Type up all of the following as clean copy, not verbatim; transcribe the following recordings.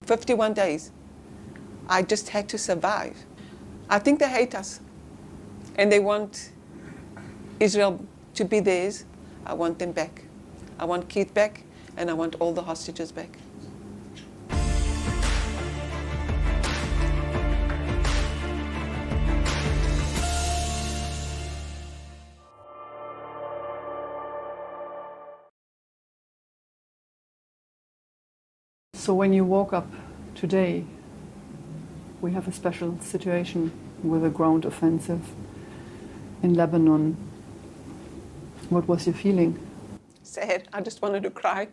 51 days. I just had to survive. I think they hate us. And they want Israel to be theirs. I want them back. I want Keith back, and I want all the hostages back. So when you woke up today, we have a special situation with a ground offensive in Lebanon. What was your feeling? Sad. I just wanted to cry.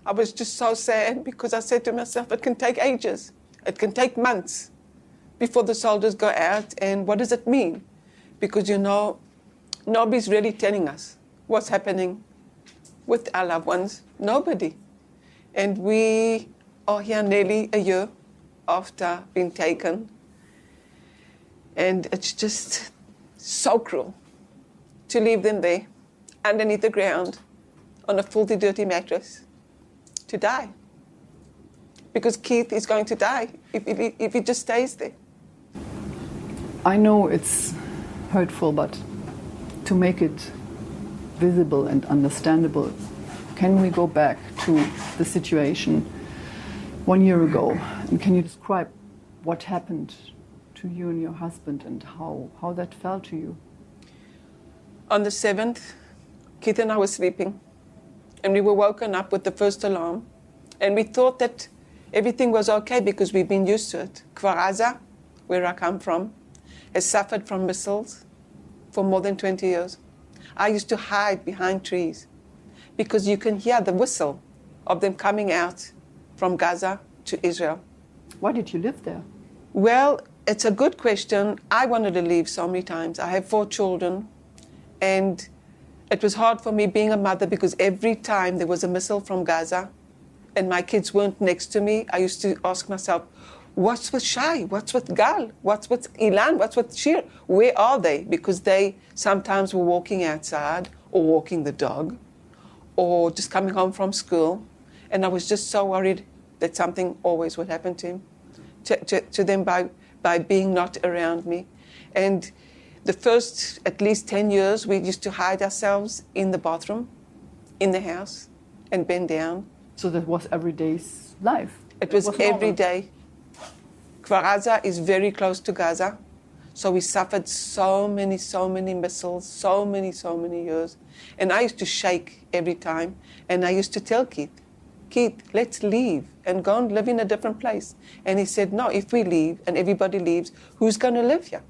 I was just so sad because I said to myself, it can take ages. It can take months before the soldiers go out. And what does it mean? Because, you know, nobody's really telling us what's happening with our loved ones. Nobody. And we are here nearly a year after being taken. And it's just so cruel to leave them there underneath the ground on a filthy, dirty mattress to die. Because Keith is going to die if he just stays there. I know it's hurtful, but to make it visible and understandable, can we go back to the situation 1 year ago? And can you describe what happened to you and your husband and how that felt to you? On the 7th, Keith and I were sleeping, and we were woken up with the first alarm, and we thought that everything was okay because we've been used to it. Gaza, where I come from, has suffered from missiles for more than 20 years. I used to hide behind trees because you can hear the whistle of them coming out from Gaza to Israel. Why did you live there? Well, it's a good question. I wanted to leave so many times. I have 4 children, and it was hard for me being a mother because every time there was a missile from Gaza and my kids weren't next to me, I used to ask myself, what's with Shai? What's with Gal? What's with Ilan? What's with Shir? Where are they? Because they sometimes were walking outside or walking the dog or just coming home from school. And I was just so worried that something always would happen to him, to them by being not around me. And the first at least 10 years, we used to hide ourselves in the bathroom, in the house, and bend down. So that was everyday's life? It was every day. Gaza is very close to Gaza. So we suffered so many missiles, so many years. And I used to shake every time. And I used to tell Keith, let's leave and go and live in a different place. And he said, no, if we leave and everybody leaves, who's going to live here?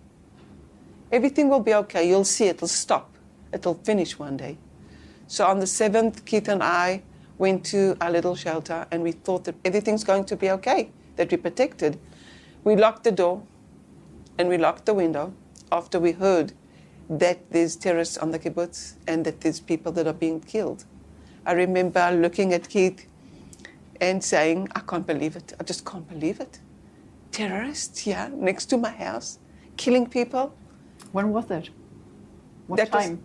Everything will be okay. You'll see it'll stop. It'll finish one day. So on the 7th, Keith and I went to our little shelter and we thought that everything's going to be okay, that we're protected. We locked the door and we locked the window after we heard that there's terrorists on the kibbutz and that there's people that are being killed. I remember looking at Keith and saying, I can't believe it. I just can't believe it. Terrorists here next to my house, killing people. When was that? What time?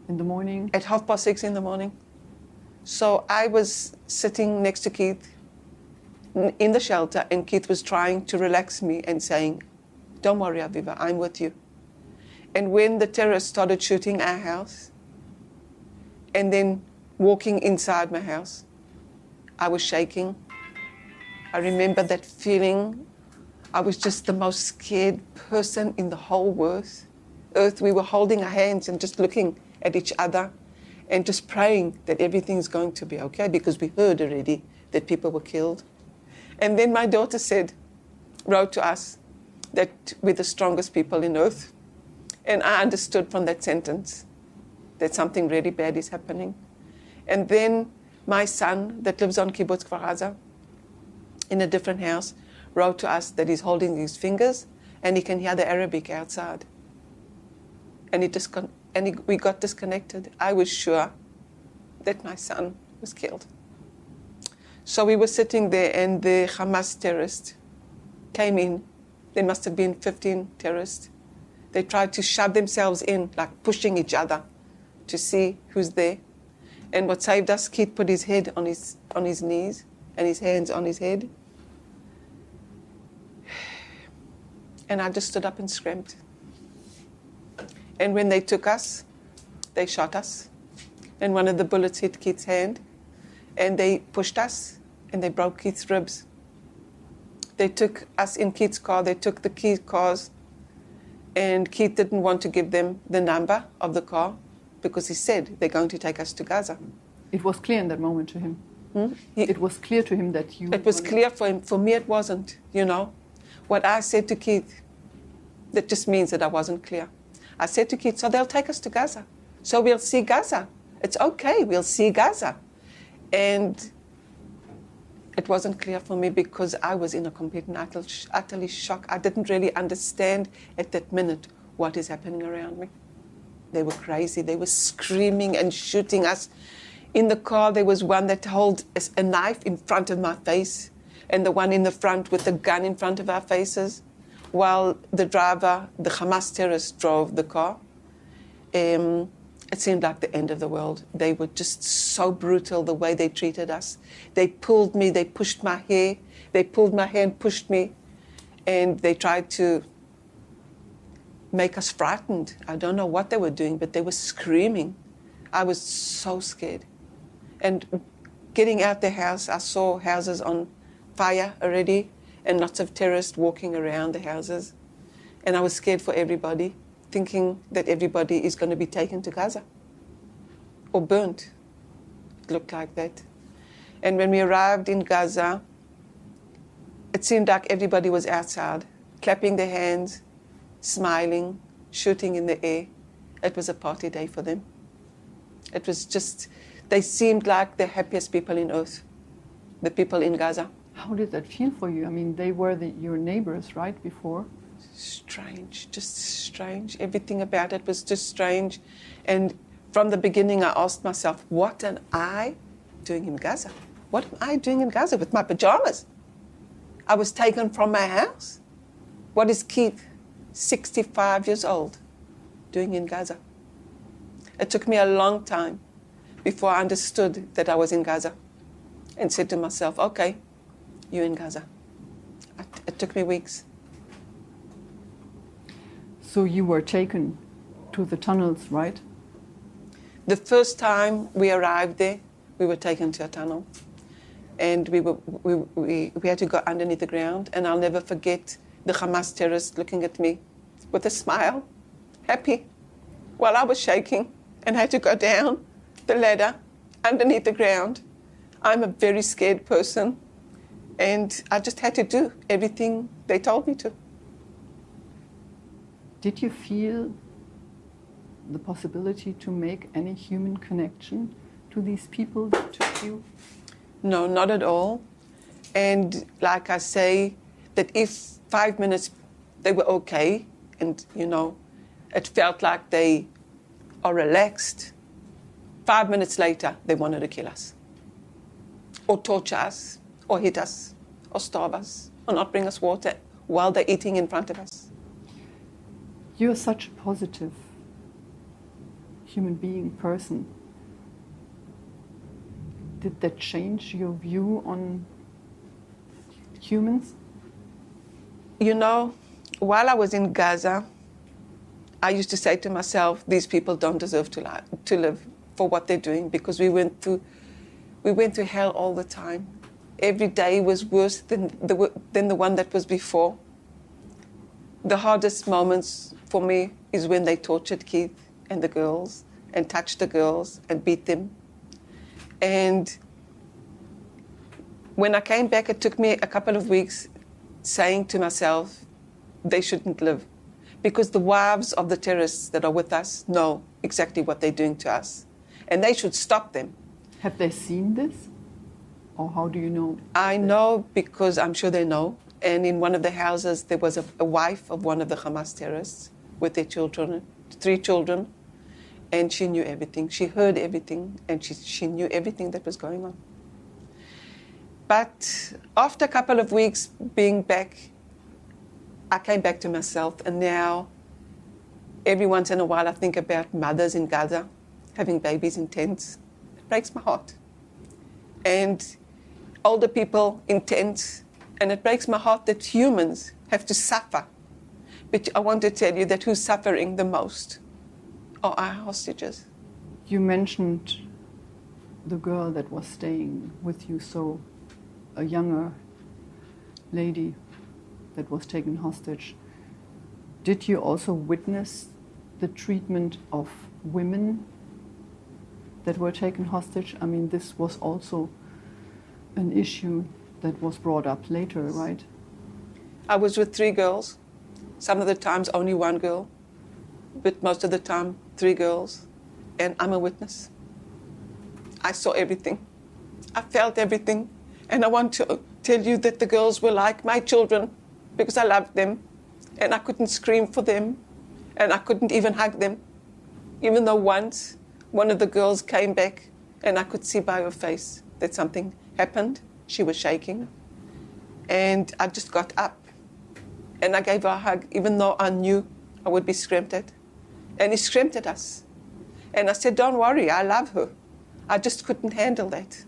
In the morning? At 6:30 in the morning. So I was sitting next to Keith in the shelter, and Keith was trying to relax me and saying, don't worry, Aviva, I'm with you. And when the terrorists started shooting our house and then walking inside my house, I was shaking. I remember that feeling. I was just the most scared person in the whole earth. We were holding our hands and just looking at each other and just praying that everything's going to be okay because we heard already that people were killed. And then my daughter wrote to us that we're the strongest people in earth. And I understood from that sentence that something really bad is happening. And then my son that lives on Kibbutz Gaza in a different house wrote to us that he's holding his fingers and he can hear the Arabic outside. And we got disconnected. I was sure that my son was killed. So we were sitting there and the Hamas terrorists came in. There must have been 15 terrorists. They tried to shove themselves in, like pushing each other to see who's there. And what saved us, Keith put his head on his knees and his hands on his head. And I just stood up and screamed. And when they took us, they shot us. And one of the bullets hit Keith's hand. And they pushed us, and they broke Keith's ribs. They took us in Keith's car. They took the Keith cars. And Keith didn't want to give them the number of the car because he said they're going to take us to Gaza. It was clear in that moment to him. It was clear to him that you... It was clear for him. For me, it wasn't, you know. What I said to Keith, that just means that I wasn't clear. I said to Keith, so they'll take us to Gaza. So we'll see Gaza. It's okay, we'll see Gaza. And it wasn't clear for me because I was in a complete and utterly shock. I didn't really understand at that minute what is happening around me. They were crazy. They were screaming and shooting us. In the car, there was one that held a knife in front of my face and the one in the front with a gun in front of our faces, while the driver, the Hamas terrorist, drove the car. It seemed like the end of the world. They were just so brutal, the way they treated us. They pulled me, they pushed my hair. They pulled my hair and pushed me. And they tried to make us frightened. I don't know what they were doing, but they were screaming. I was so scared. And getting out the house, I saw houses on fire already and lots of terrorists walking around the houses. And I was scared for everybody, thinking that everybody is going to be taken to Gaza or burnt. It looked like that. And when we arrived in Gaza, it seemed like everybody was outside, clapping their hands, smiling, shooting in the air. It was a party day for them. It was just, they seemed like the happiest people in earth, the people in Gaza. How did that feel for you? I mean, they were your neighbors, right, before? Strange, just strange. Everything about it was just strange. And from the beginning, I asked myself, what am I doing in Gaza? What am I doing in Gaza with my pajamas? I was taken from my house. What is Keith, 65 years old, doing in Gaza? It took me a long time before I understood that I was in Gaza and said to myself, okay, you're in Gaza. It took me weeks. So you were taken to the tunnels, right? The first time we arrived there, we were taken to a tunnel. And we had to go underneath the ground. And I'll never forget the Hamas terrorist looking at me with a smile, happy, while I was shaking and had to go down the ladder underneath the ground. I'm a very scared person, and I just had to do everything they told me to. Did you feel the possibility to make any human connection to these people that took you? No, not at all. And like I say, that if 5 minutes they were okay, and you know, it felt like they are relaxed, 5 minutes later they wanted to kill us, or torture us, or hit us, or starve us, or not bring us water while they're eating in front of us. You're such a positive human being, person. Did that change your view on humans? You know, while I was in Gaza, I used to say to myself, these people don't deserve to live for what they're doing, because we went through hell all the time. Every day was worse than the one that was before. The hardest moments for me is when they tortured Keith and the girls and touched the girls and beat them. And when I came back, it took me a couple of weeks saying to myself, they shouldn't live, because the wives of the terrorists that are with us know exactly what they're doing to us, and they should stop them. Have they seen this? Or how do you know? I know because I'm sure they know. And in one of the houses, there was a wife of one of the Hamas terrorists with their children, 3 children, and she knew everything. She heard everything, and she knew everything that was going on. But after a couple of weeks being back, I came back to myself, and now every once in a while I think about mothers in Gaza having babies in tents. It breaks my heart. And older people in tents, and it breaks my heart that humans have to suffer But I want to tell you that who's suffering the most are our hostages. You mentioned the girl that was staying with you, so a younger lady that was taken hostage. Did you also witness the treatment of women that were taken hostage? I mean, this was also an issue that was brought up later, right? I was with 3 girls. Some of the times only 1 girl, but most of the time 3 girls. And I'm a witness. I saw everything. I felt everything. And I want to tell you that the girls were like my children because I loved them. And I couldn't scream for them. And I couldn't even hug them. Even though once one of the girls came back and I could see by her face that something happened. She was shaking. And I just got up. And I gave her a hug, even though I knew I would be screamed at. And he screamed at us. And I said, don't worry, I love her. I just couldn't handle that.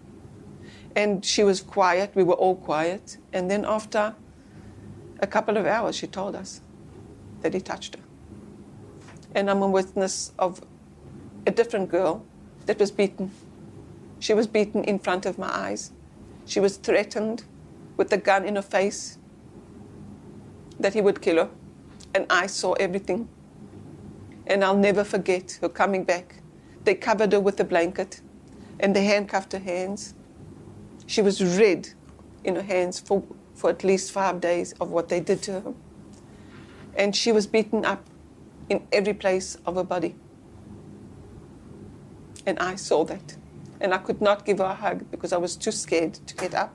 And she was quiet, we were all quiet. And then after a couple of hours, she told us that he touched her. And I'm a witness of a different girl that was beaten. She was beaten in front of my eyes. She was threatened with a gun in her face that he would kill her. And I saw everything. And I'll never forget her coming back. They covered her with a blanket and they handcuffed her hands. She was red in her hands for at least 5 days of what they did to her. And she was beaten up in every place of her body. And I saw that. And I could not give her a hug because I was too scared to get up.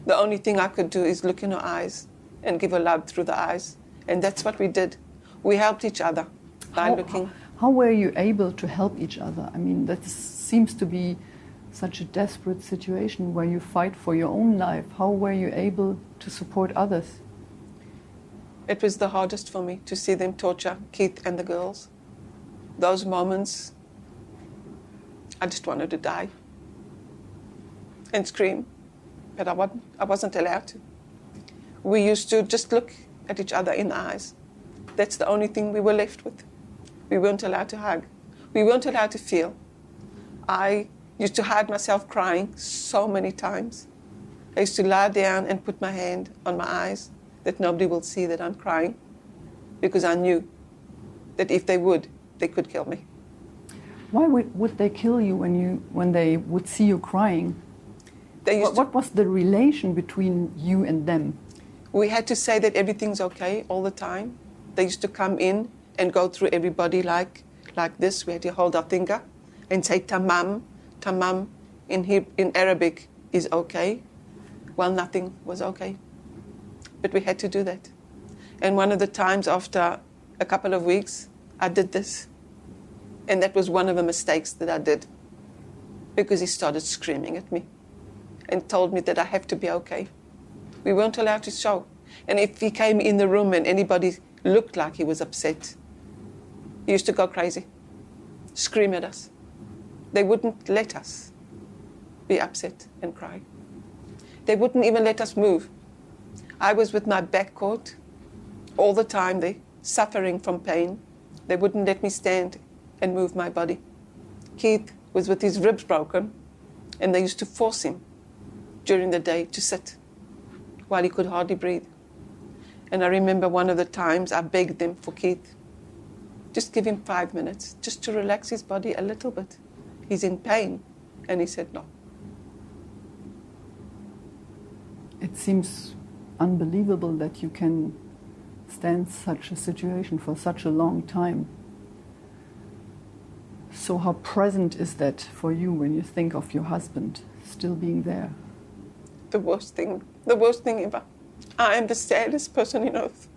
The only thing I could do is look in her eyes and give her love through the eyes. And that's what we did. We helped each other by looking. How were you able to help each other? I mean, that seems to be such a desperate situation where you fight for your own life. How were you able to support others? It was the hardest for me to see them torture Keith and the girls. Those moments, I just wanted to die and scream, but I wasn't allowed to. We used to just look at each other in the eyes. That's the only thing we were left with. We weren't allowed to hug. We weren't allowed to feel. I used to hide myself crying so many times. I used to lie down and put my hand on my eyes that nobody will see that I'm crying because I knew that if they would, they could kill me. Why would they kill you when they would see you crying? What was the relation between you and them? We had to say that everything's okay all the time. They used to come in and go through everybody like this. We had to hold our finger and say tamam. Tamam in Arabic is okay. Well, nothing was okay. But we had to do that. And one of the times after a couple of weeks, I did this. And that was one of the mistakes that I did because he started screaming at me and told me that I have to be okay. We weren't allowed to show. And if he came in the room and anybody looked like he was upset, he used to go crazy, scream at us. They wouldn't let us be upset and cry. They wouldn't even let us move. I was with my back caught all the time, they suffering from pain. They wouldn't let me stand and move my body. Keith was with his ribs broken, and they used to force him during the day to sit while he could hardly breathe. And I remember one of the times I begged them for Keith, just give him 5 minutes, just to relax his body a little bit. He's in pain. And he said no. It seems unbelievable that you can stand such a situation for such a long time. So how present is that for you when you think of your husband still being there? The worst thing ever. I am the saddest person on earth.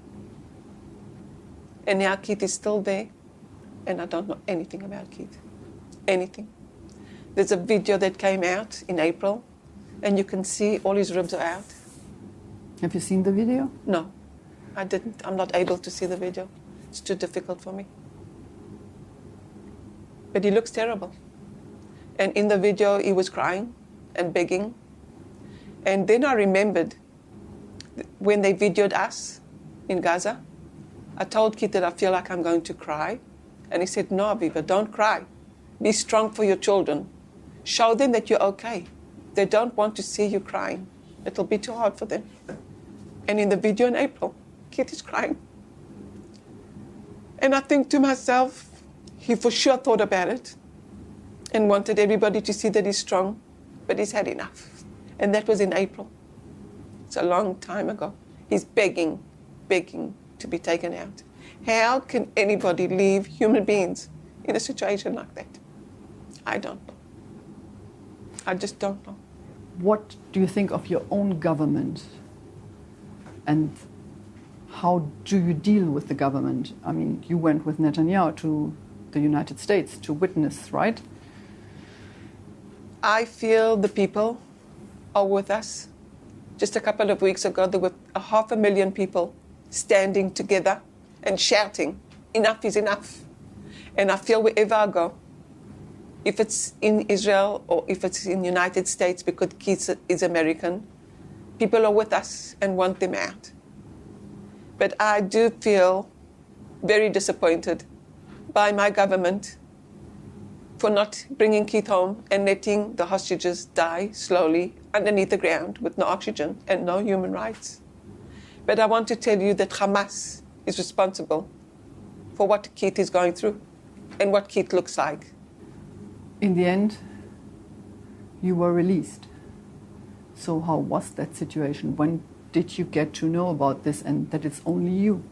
And now Keith is still there, and I don't know anything about Keith. Anything. There's a video that came out in April, and you can see all his ribs are out. Have you seen the video? No, I didn't. I'm not able to see the video. It's too difficult for me. But he looks terrible. And in the video, he was crying and begging. And then I remembered when they videoed us in Gaza, I told Keith that I feel like I'm going to cry. And he said, no, Aviva, don't cry. Be strong for your children. Show them that you're okay. They don't want to see you crying. It'll be too hard for them. And in the video in April, Keith is crying. And I think to myself, he for sure thought about it and wanted everybody to see that he's strong, but he's had enough. And that was in April. It's a long time ago. He's begging to be taken out. How can anybody leave human beings in a situation like that? I don't know. I just don't know. What do you think of your own government? And how do you deal with the government? I mean, you went with Netanyahu to the United States to witness, right? I feel the people are with us. Just a couple of weeks ago, there were 500,000 people standing together and shouting, enough is enough. And I feel wherever I go, if it's in Israel or if it's in the United States, because Keith is American, people are with us and want them out. But I do feel very disappointed by my government for not bringing Keith home and letting the hostages die slowly underneath the ground with no oxygen and no human rights. But I want to tell you that Hamas is responsible for what Keith is going through and what Keith looks like. In the end, you were released. So how was that situation? When did you get to know about this and that it's only you?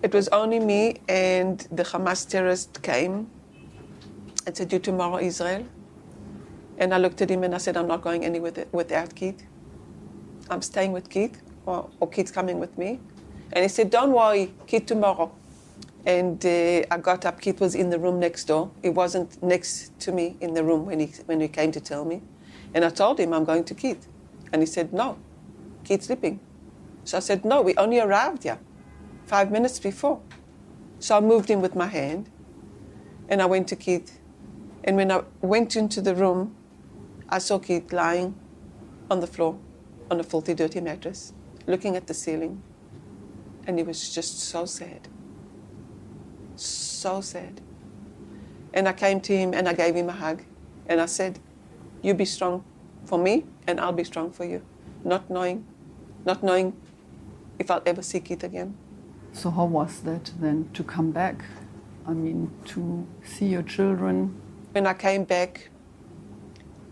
It was only me, and the Hamas terrorist came and said, "You tomorrow, Israel." And I looked at him and I said, "I'm not going anywhere without Keith. I'm staying with Keith, or Keith's coming with me." And he said, "Don't worry, Keith tomorrow." And I got up. Keith was in the room next door. He wasn't next to me in the room when he came to tell me. And I told him, "I'm going to Keith." And he said, "No, Keith's sleeping." So I said, "No, we only arrived here 5 minutes before." So I moved him with my hand, and I went to Keith. And when I went into the room, I saw Keith lying on the floor, on a filthy, dirty mattress, looking at the ceiling. And he was just so sad. So sad. And I came to him and I gave him a hug. And I said, "You be strong for me, and I'll be strong for you." Not knowing if I'll ever see Keith again. So how was that then to come back? I mean, to see your children? When I came back,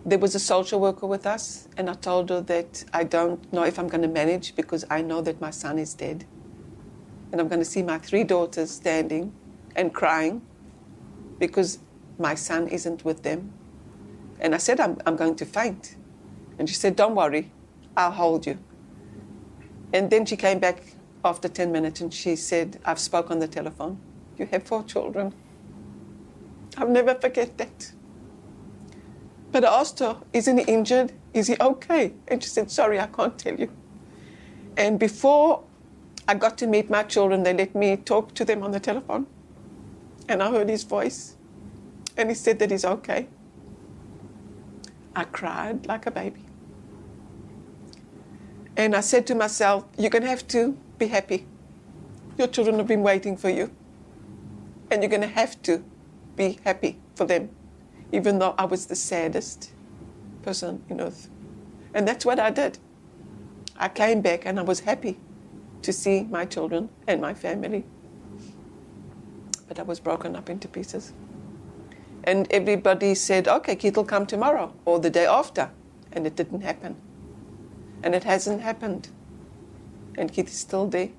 there was a social worker with us, and I told her that I don't know if I'm going to manage because I know that my son is dead. And I'm going to see my 3 daughters standing and crying because my son isn't with them. And I said, I'm going to faint. And she said, "Don't worry, I'll hold you." And then she came back after 10 minutes and she said, "I've spoken on the telephone. You have 4 children." I'll never forget that. But I asked her, "Isn't he injured? Is he okay?" And she said, "Sorry, I can't tell you." And before I got to meet my children, they let me talk to them on the telephone. And I heard his voice. And he said that he's okay. I cried like a baby. And I said to myself, "You're going to have to be happy. Your children have been waiting for you. And you're going to have to be happy for them, even though I was the saddest person on earth." And that's what I did. I came back and I was happy to see my children and my family. But I was broken up into pieces. And everybody said, "Okay, Keith will come tomorrow or the day after." And it didn't happen. And it hasn't happened. And Keith is still there.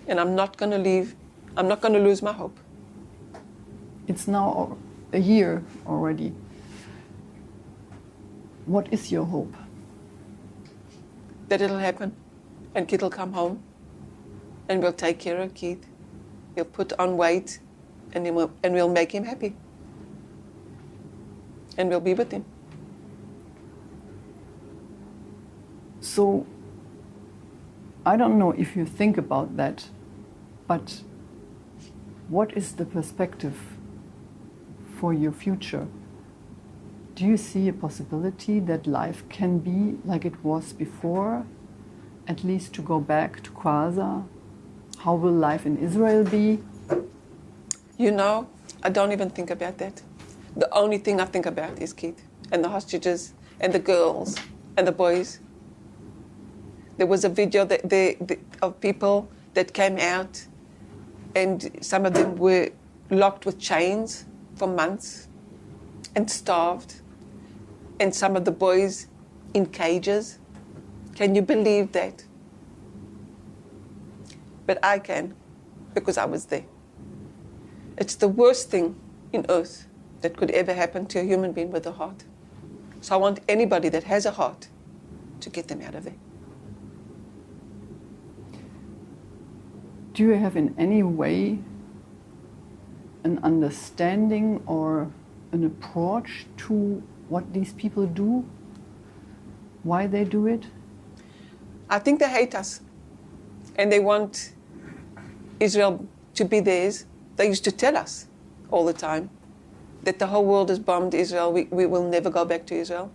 And I'm not going to leave. I'm not going to lose my hope. It's now a year already. What is your hope? That it'll happen. And Keith will come home. And we'll take care of Keith. He'll put on weight. And we'll make him happy. And we'll be with him. So, I don't know if you think about that, but what is the perspective for your future? Do you see a possibility that life can be like it was before? At least to go back to Gaza How will life in Israel be? You know, I don't even think about that. The only thing I think about is Keith and the hostages and the girls and the boys. There was a video of people that came out, and some of them were locked with chains for months and starved, and some of the boys in cages. Can you believe that? But I can, because I was there. It's the worst thing in earth that could ever happen to a human being with a heart. So I want anybody that has a heart to get them out of there. Do you have in any way an understanding or an approach to what these people do? Why they do it? I think they hate us. And they want Israel to be theirs. They used to tell us all the time that the whole world has bombed Israel. We will never go back to Israel.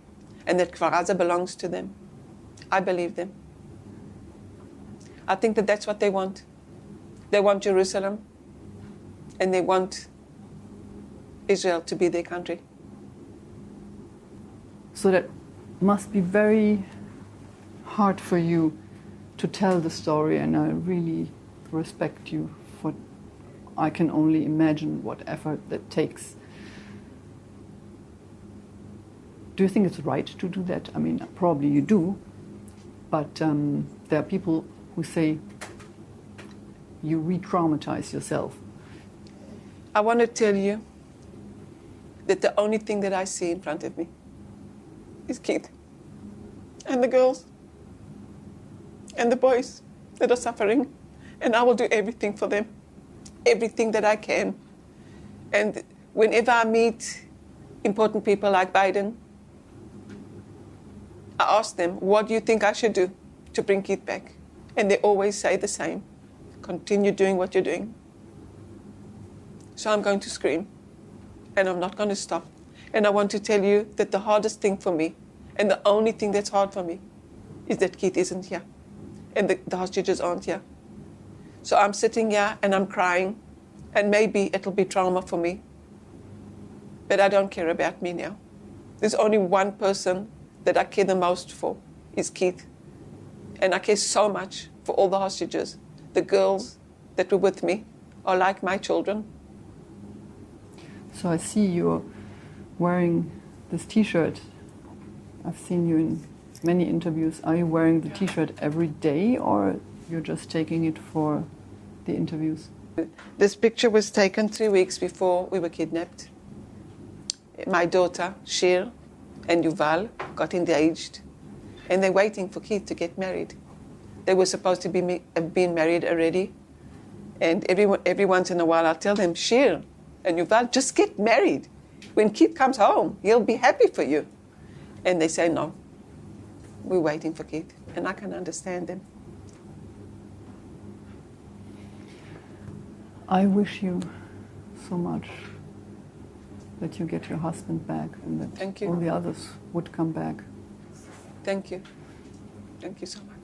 And that Gaza belongs to them. I believe them. I think that that's what they want. They want Jerusalem. And they want Israel to be their country. So that must be very hard for you to tell the story, and I really respect you for, I can only imagine what effort that takes. Do you think it's right to do that? I mean, probably you do, but there are people who say you re-traumatize yourself. I want to tell you that the only thing that I see in front of me is Keith and the girls and the boys that are suffering, and I will do everything for them, everything that I can. And whenever I meet important people like Biden, I ask them, what do you think I should do to bring Keith back? And they always say the same: continue doing what you're doing. So I'm going to scream, and I'm not going to stop. And I want to tell you that the hardest thing for me, and the only thing that's hard for me, is that Keith isn't here, and the hostages aren't here. So I'm sitting here and I'm crying, and maybe it'll be trauma for me, but I don't care about me now. There's only one person that I care the most for, is Keith. And I care so much for all the hostages. The girls that were with me are like my children. So I see you're wearing this T-shirt. I've seen you in many interviews. Are you wearing the T-shirt every day, or you're just taking it for the interviews? This picture was taken 3 weeks before we were kidnapped. My daughter, Shir, and Yuval got engaged, and they're waiting for Keith to get married. They were supposed to have been married already, and every once in a while I'll tell them, Shir and Yuval, just get married. When Keith comes home, he'll be happy for you. And they say, no, we're waiting for Keith, and I can understand them. I wish you so much that you get your husband back, and that Thank you. all the others would come back. Thank you. Thank you so much.